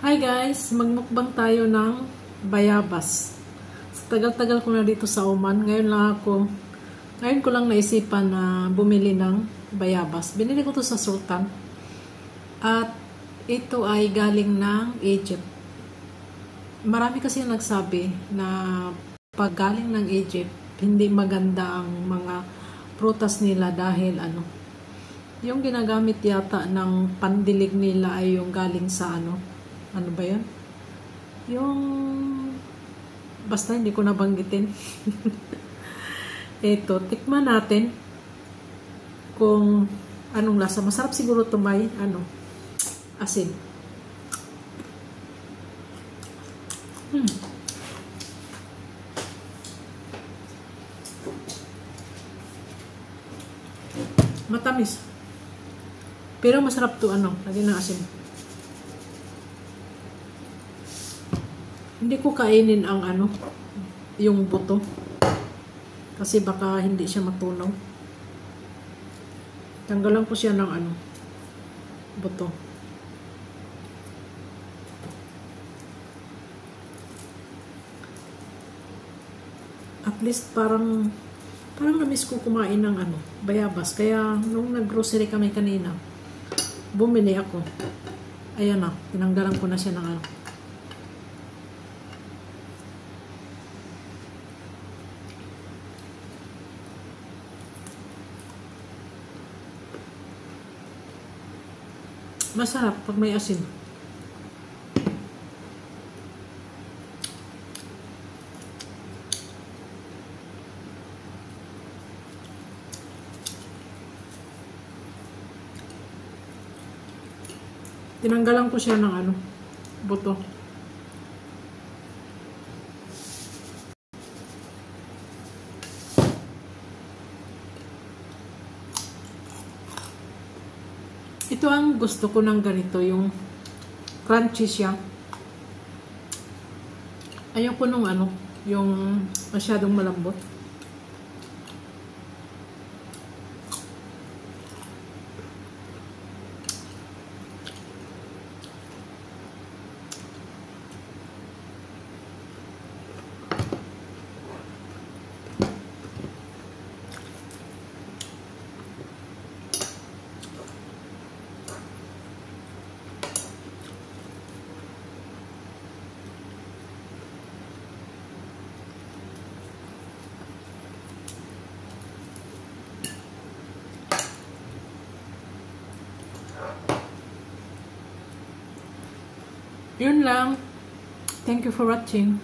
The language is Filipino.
Hi guys! Magmukbang tayo ng bayabas. Tagal-tagal ko na dito sa Oman. Ngayon ko lang naisipan na bumili ng bayabas. Binili ko to sa Sultan. At ito ay galing ng Egypt. Marami kasi nagsabi na pag galing ng Egypt, hindi maganda ang mga prutas nila dahil yung ginagamit yata ng pandilig nila ay yung galing sa ano ba yun? Yung basta hindi ko nabanggitin. Ito, tikman natin kung anong lasa. Masarap siguro ito, may asin. Matamis. Pero masarap to lagyan ng asin. Hindi ko kainin ang yung buto. Kasi baka hindi siya matunaw. Tanggalan ko siya ng buto. At least parang na-miss ko kumain ng bayabas. Kaya nung nag-grocery kami kanina, bumili ako. Ayan na, tinanggalan ko na siya ng masarap pag may asin. Tinanggalan ko siya ng buto. Ito ang gusto ko ng ganito, yung crunchy siya. Ayoko nung yung masyadong malambot. Yun lang. Thank you for watching.